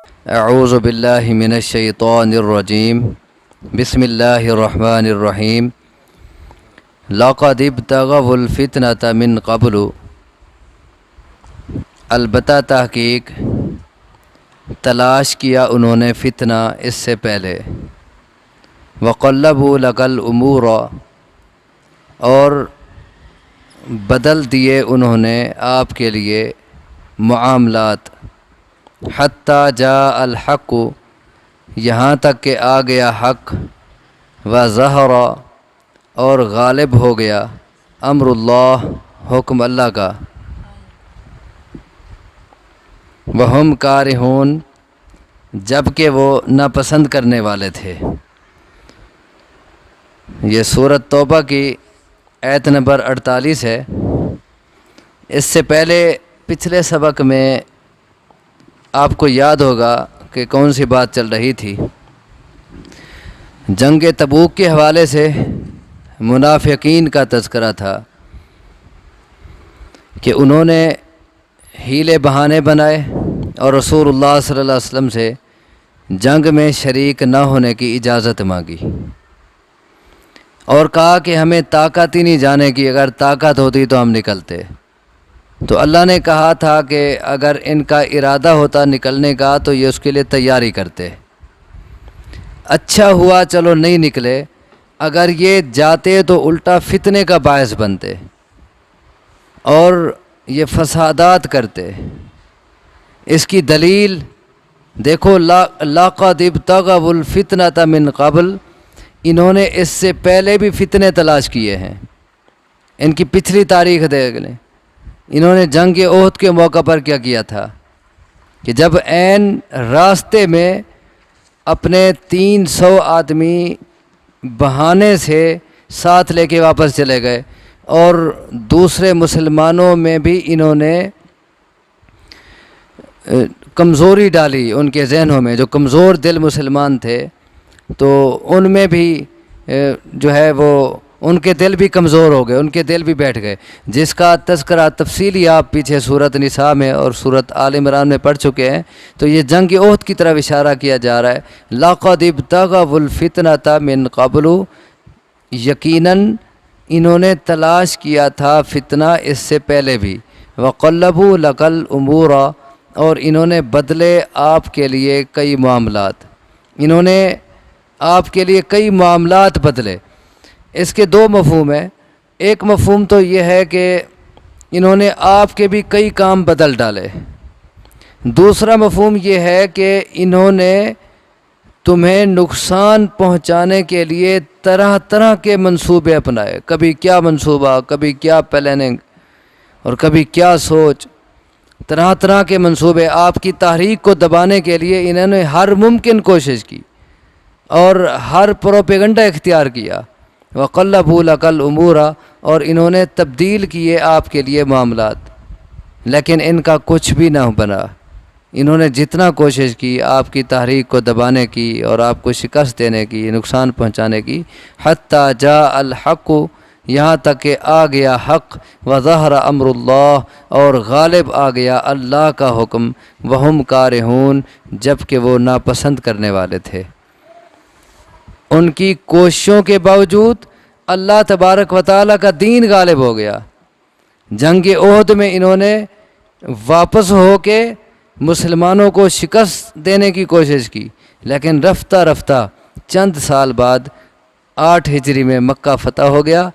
اعوذ باللہ من الشیطان الرجیم بسم اللہ الرحمن الرحیم لقد ابتغوا الفتنة من قبل، البتہ تحقیق تلاش کیا انہوں نے فتنہ اس سے پہلے، وقلبوا لک الامور، اور بدل دیے انہوں نے آپ کے لیے معاملات، حتیٰ جاء الحق، یہاں تک کہ آ گیا حق، وظہر، اور غالب ہو گیا، امر اللہ، حکم اللہ کا، وہم کارہون، جبکہ وہ ناپسند کرنے والے تھے۔ یہ سورۃ توبہ کی آیت نمبر 48 ہے۔ اس سے پہلے پچھلے سبق میں آپ کو یاد ہوگا کہ کون سی بات چل رہی تھی۔ جنگ تبوک کے حوالے سے منافقین کا تذکرہ تھا کہ انہوں نے حیلے بہانے بنائے اور رسول اللہ صلی اللہ علیہ وسلم سے جنگ میں شریک نہ ہونے کی اجازت مانگی، اور کہا کہ ہمیں طاقت ہی نہیں جانے کی، اگر طاقت ہوتی تو ہم نکلتے۔ تو اللہ نے کہا تھا کہ اگر ان کا ارادہ ہوتا نکلنے کا تو یہ اس کے لیے تیاری کرتے۔ اچھا ہوا چلو نہیں نکلے، اگر یہ جاتے تو الٹا فتنے کا باعث بنتے اور یہ فسادات کرتے۔ اس کی دلیل دیکھو، لقد ابتغوا الفتنة من قبل، انہوں نے اس سے پہلے بھی فتنے تلاش کیے ہیں۔ ان کی پچھلی تاریخ دیکھ لیں، انہوں نے جنگ احد کے موقع پر کیا کیا تھا کہ جب عین راستے میں اپنے 300 آدمی بہانے سے ساتھ لے کے واپس چلے گئے، اور دوسرے مسلمانوں میں بھی انہوں نے کمزوری ڈالی، ان کے ذہنوں میں جو کمزور دل مسلمان تھے تو ان میں بھی جو ہے وہ ان کے دل بھی کمزور ہو گئے، ان کے دل بھی بیٹھ گئے، جس کا تذکرہ تفصیلی آپ پیچھے سورۃ نساء میں اور سورۃ آل عمران میں پڑھ چکے ہیں۔ تو یہ جنگ احد کی طرف اشارہ کیا جا رہا ہے۔ لقد ابتغوا الفتنة من قبل، یقیناً انہوں نے تلاش کیا تھا فتنہ اس سے پہلے بھی، وقلبوا لک الامور، اور انہوں نے بدلے آپ کے لیے کئی معاملات، انہوں نے آپ کے لیے کئی معاملات بدلے۔ اس کے دو مفہوم ہیں۔ ایک مفہوم تو یہ ہے کہ انہوں نے آپ کے بھی کئی کام بدل ڈالے۔ دوسرا مفہوم یہ ہے کہ انہوں نے تمہیں نقصان پہنچانے کے لیے طرح طرح کے منصوبے اپنائے، کبھی کیا منصوبہ، کبھی کیا پلاننگ، اور کبھی کیا سوچ، طرح طرح کے منصوبے۔ آپ کی تحریک کو دبانے کے لیے انہوں نے ہر ممکن کوشش کی اور ہر پروپیگنڈا اختیار کیا۔ وقلبوا لک الامور، اور انہوں نے تبدیل کیے آپ کے لیے معاملات، لیکن ان کا کچھ بھی نہ بنا۔ انہوں نے جتنا کوشش کی آپ کی تحریک کو دبانے کی اور آپ کو شکست دینے کی، نقصان پہنچانے کی، حتیٰ جاء الحق، یہاں تک کہ آ گیا حق، وظہر امر اللہ، اور غالب آ گیا اللہ کا حکم، وہم کارہون، جبکہ وہ ناپسند کرنے والے تھے۔ ان کی کوششوں کے باوجود اللہ تبارک و تعالیٰ کا دین غالب ہو گیا۔ جنگ احد میں انہوں نے واپس ہو کے مسلمانوں کو شکست دینے کی کوشش کی، لیکن رفتہ رفتہ چند سال بعد 8 ہجری میں مکہ فتح ہو گیا،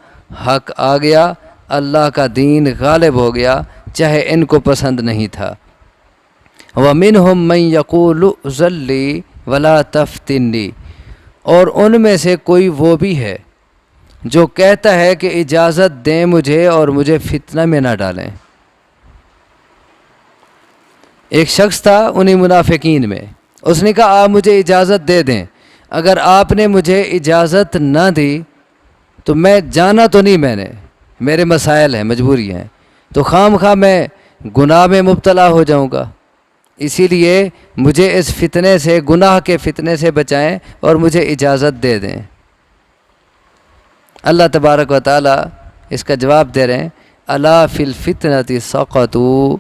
حق آ گیا، اللہ کا دین غالب ہو گیا، چاہے ان کو پسند نہیں تھا۔ وَمِنْهُمْ مَنْ يَقُولُ ائْذَن لِّي وَلَا تَفْتِنِّي، اور ان میں سے کوئی وہ بھی ہے جو کہتا ہے کہ اجازت دیں مجھے اور مجھے فتنہ میں نہ ڈالیں۔ ایک شخص تھا انہی منافقین میں، اس نے کہا آپ مجھے اجازت دے دیں، اگر آپ نے مجھے اجازت نہ دی تو میں جانا تو نہیں، میں نے میرے مسائل ہیں، مجبوری ہیں، تو خام خواہ میں گناہ میں مبتلا ہو جاؤں گا، اسی لیے مجھے اس فتنے سے، گناہ کے فتنے سے بچائیں اور مجھے اجازت دے دیں۔ اللہ تبارک و تعالیٰ اس کا جواب دے رہے ہیں، الا فی الفتنۃ سقطوا،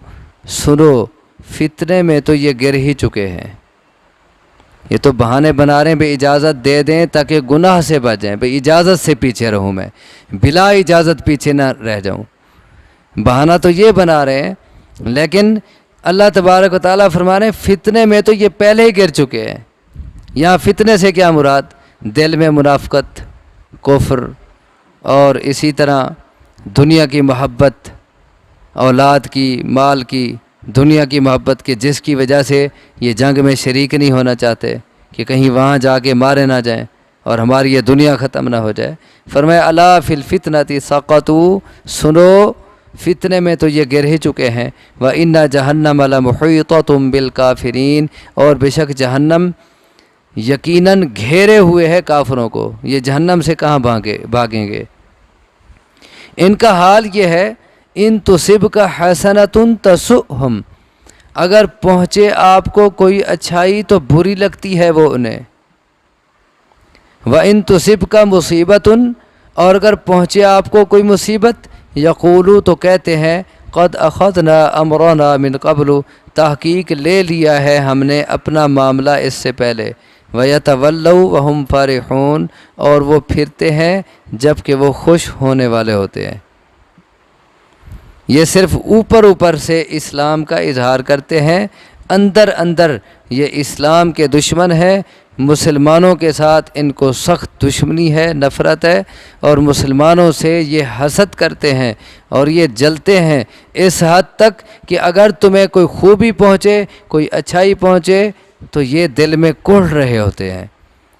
سنو فتنے میں تو یہ گر ہی چکے ہیں۔ یہ تو بہانے بنا رہے ہیں بھئی اجازت دے دیں تاکہ گناہ سے بچ جائیں، بھئی اجازت سے پیچھے رہوں، میں بلا اجازت پیچھے نہ رہ جاؤں، بہانہ تو یہ بنا رہے ہیں۔ لیکن اللہ تبارک و تعالیٰ فرما رہے ہیں فتنے میں تو یہ پہلے ہی گر چکے ہیں۔ یہاں فتنے سے کیا مراد؟ دل میں منافقت، کفر، اور اسی طرح دنیا کی محبت، اولاد کی، مال کی، دنیا کی محبت کے، جس کی وجہ سے یہ جنگ میں شریک نہیں ہونا چاہتے کہ کہیں وہاں جا کے مارے نہ جائیں اور ہماری یہ دنیا ختم نہ ہو جائے۔ فرمایا الا فی الفتنۃ سقطوا، سنو فتنے میں تو یہ گر ہی چکے ہیں۔ وَإِنَّ جَهَنَّمَ لَمُحِيطَةٌ بِالْكَافِرِينَ، اور بے شک جہنم یقیناً گھیرے ہوئے ہے کافروں کو، یہ جہنم سے کہاں بھاگیں گے۔ ان کا حال یہ ہے ان تصبک حسنۃ تسؤہم، اگر پہنچے آپ کو کوئی اچھائی تو بری لگتی ہے وہ انہیں۔ وَإِن تصبک مصیبۃ، اور اگر پہنچے آپ کو کوئی مصیبت، یقولو تو کہتے ہیں قد اخذنا امرنا من قبل، تحقیق لے لیا ہے ہم نے اپنا معاملہ اس سے پہلے۔ وَيَتَوَلَّوْا وَهُمْ فَرِحُونَ، اور وہ پھرتے ہیں جب کہ وہ خوش ہونے والے ہوتے ہیں۔ یہ صرف اوپر اوپر سے اسلام کا اظہار کرتے ہیں، اندر اندر یہ اسلام کے دشمن ہے، مسلمانوں کے ساتھ ان کو سخت دشمنی ہے، نفرت ہے، اور مسلمانوں سے یہ حسد کرتے ہیں اور یہ جلتے ہیں اس حد تک کہ اگر تمہیں کوئی خوبی پہنچے، کوئی اچھائی پہنچے تو یہ دل میں کڑھ رہے ہوتے ہیں،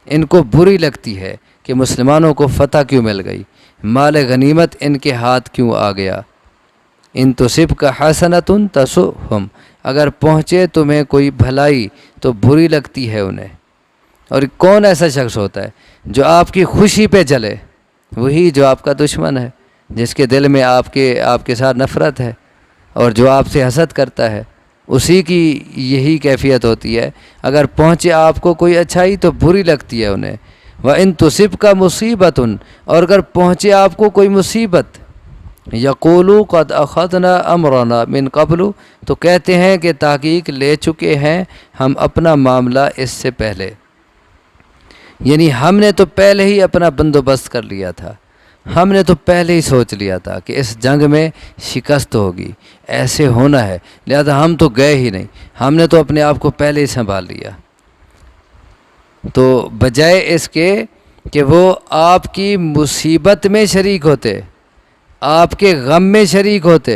ان کو بری لگتی ہے کہ مسلمانوں کو فتح کیوں مل گئی، مال غنیمت ان کے ہاتھ کیوں آ گیا۔ ان تصبک حسنۃ تسؤہم، اگر پہنچے تمہیں کوئی بھلائی تو بری لگتی ہے انہیں۔ اور کون ایسا شخص ہوتا ہے جو آپ کی خوشی پہ جلے؟ وہی جو آپ کا دشمن ہے، جس کے دل میں آپ کے ساتھ نفرت ہے اور جو آپ سے حسد کرتا ہے، اسی کی یہی کیفیت ہوتی ہے۔ اگر پہنچے آپ کو کوئی اچھائی تو بری لگتی ہے انہیں۔ وَإِن تُصِبْكَ مُصِیبَةٌ، اور اگر پہنچے آپ کو کوئی مصیبت، یقولوا قد اخذنا امرنا من قبل، تو کہتے ہیں کہ تحقیق لے چکے ہیں ہم اپنا معاملہ اس سے پہلے، یعنی ہم نے تو پہلے ہی اپنا بندوبست کر لیا تھا، ہم نے تو پہلے ہی سوچ لیا تھا کہ اس جنگ میں شکست ہوگی، ایسے ہونا ہے، لہذا ہم تو گئے ہی نہیں، ہم نے تو اپنے آپ کو پہلے ہی سنبھال لیا۔ تو بجائے اس کے کہ وہ آپ کی مصیبت میں شریک ہوتے، آپ کے غم میں شریک ہوتے،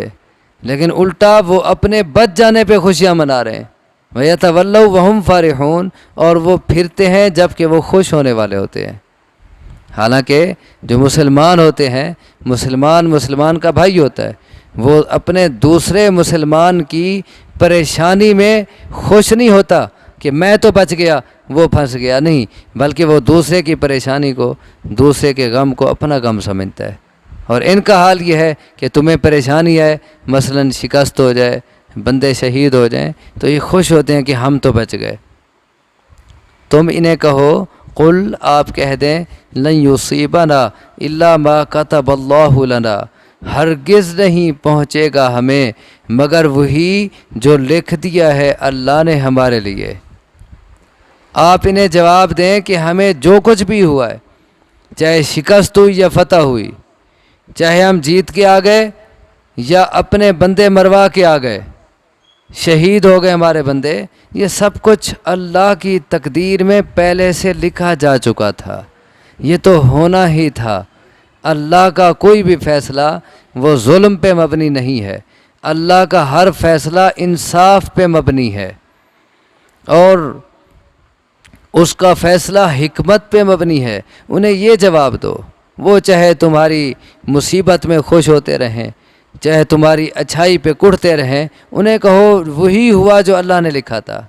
لیکن الٹا وہ اپنے بچ جانے پہ خوشیاں منا رہے ہیں۔ وَيَتَوَلَّوْا وَهُمْ فَرِحُونَ، اور وہ پھرتے ہیں جب کہ وہ خوش ہونے والے ہوتے ہیں۔ حالانکہ جو مسلمان ہوتے ہیں، مسلمان کا بھائی ہوتا ہے، وہ اپنے دوسرے مسلمان کی پریشانی میں خوش نہیں ہوتا کہ میں تو بچ گیا وہ پھنس گیا، نہیں، بلکہ وہ دوسرے کی پریشانی کو، دوسرے کے غم کو اپنا غم سمجھتا ہے۔ اور ان کا حال یہ ہے کہ تمہیں پریشانی ہے، مثلا شکست ہو جائے، بندے شہید ہو جائیں، تو یہ خوش ہوتے ہیں کہ ہم تو بچ گئے۔ تم انہیں کہو قل، آپ کہہ دیں لن یصیبنا الا ما کتب اللہ لنا، ہرگز نہیں پہنچے گا ہمیں مگر وہی جو لکھ دیا ہے اللہ نے ہمارے لیے۔ آپ انہیں جواب دیں کہ ہمیں جو کچھ بھی ہوا ہے، چاہے شکست ہوئی یا فتح ہوئی، چاہے ہم جیت کے آ گئے یا اپنے بندے مروا کے آ گئے، شہید ہو گئے ہمارے بندے، یہ سب کچھ اللہ کی تقدیر میں پہلے سے لکھا جا چکا تھا، یہ تو ہونا ہی تھا۔ اللہ کا کوئی بھی فیصلہ وہ ظلم پہ مبنی نہیں ہے، اللہ کا ہر فیصلہ انصاف پہ مبنی ہے، اور اس کا فیصلہ حکمت پہ مبنی ہے۔ انہیں یہ جواب دو، وہ چاہے تمہاری مصیبت میں خوش ہوتے رہیں، چاہے تمہاری اچھائی پہ کڑھتے رہیں، انہیں کہو وہی ہوا جو اللہ نے لکھا تھا۔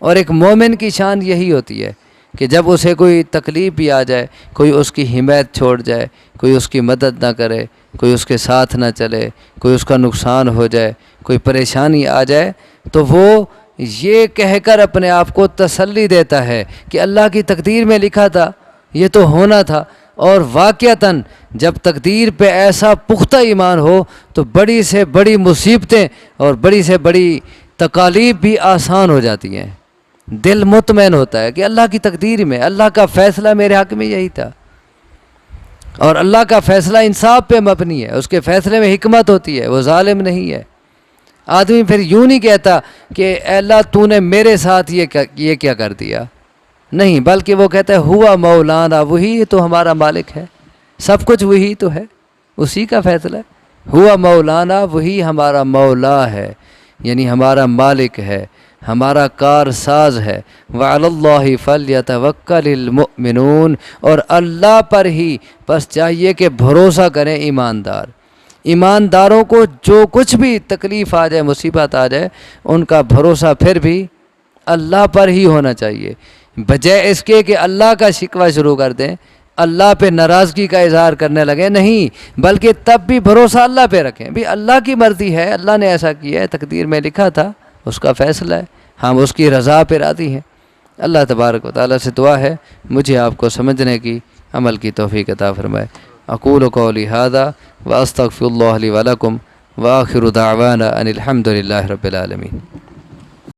اور ایک مومن کی شان یہی ہوتی ہے کہ جب اسے کوئی تکلیف بھی آ جائے، کوئی اس کی حمایت چھوڑ جائے، کوئی اس کی مدد نہ کرے، کوئی اس کے ساتھ نہ چلے، کوئی اس کا نقصان ہو جائے، کوئی پریشانی آ جائے، تو وہ یہ کہہ کر اپنے آپ کو تسلی دیتا ہے کہ اللہ کی تقدیر میں لکھا تھا، یہ تو ہونا تھا۔ اور واقعتاً جب تقدیر پہ ایسا پختہ ایمان ہو تو بڑی سے بڑی مصیبتیں اور بڑی سے بڑی تکالیف بھی آسان ہو جاتی ہیں۔ دل مطمئن ہوتا ہے کہ اللہ کی تقدیر میں اللہ کا فیصلہ میرے حق میں یہی تھا، اور اللہ کا فیصلہ انصاف پہ مبنی ہے، اس کے فیصلے میں حکمت ہوتی ہے، وہ ظالم نہیں ہے۔ آدمی پھر یوں نہیں کہتا کہ اے اللہ تو نے میرے ساتھ یہ کیا کر دیا، نہیں، بلکہ وہ کہتا ہے ہوا مولانا، وہی تو ہمارا مالک ہے، سب کچھ وہی تو ہے، اسی کا فیصلہ ہے، ہوا مولانا، وہی ہمارا مولا ہے، یعنی ہمارا مالک ہے، ہمارا کار ساز ہے۔ وعلی اللہ فلیتوکل المؤمنون، اور اللہ پر ہی بس چاہیے کہ بھروسہ کریں ایمانداروں کو جو کچھ بھی تکلیف آ جائے، مصیبت آ جائے، ان کا بھروسہ پھر بھی اللہ پر ہی ہونا چاہیے، بجائے اس کے کہ اللہ کا شکوہ شروع کر دیں، اللہ پہ ناراضگی کا اظہار کرنے لگے، نہیں، بلکہ تب بھی بھروسہ اللہ پہ رکھیں، بھی اللہ کی مرضی ہے، اللہ نے ایسا کیا ہے، تقدیر میں لکھا تھا، اس کا فیصلہ ہے، ہم اس کی رضا پہ راضی ہیں۔ اللہ تبارک و تعالیٰ سے دعا ہے مجھے آپ کو سمجھنے کی، عمل کی توفیق عطا فرمائے۔ اقول قولی ھذا واستغفر اللہ لی ولکم وآخر دعوانا ان الحمد للہ رب العالمین۔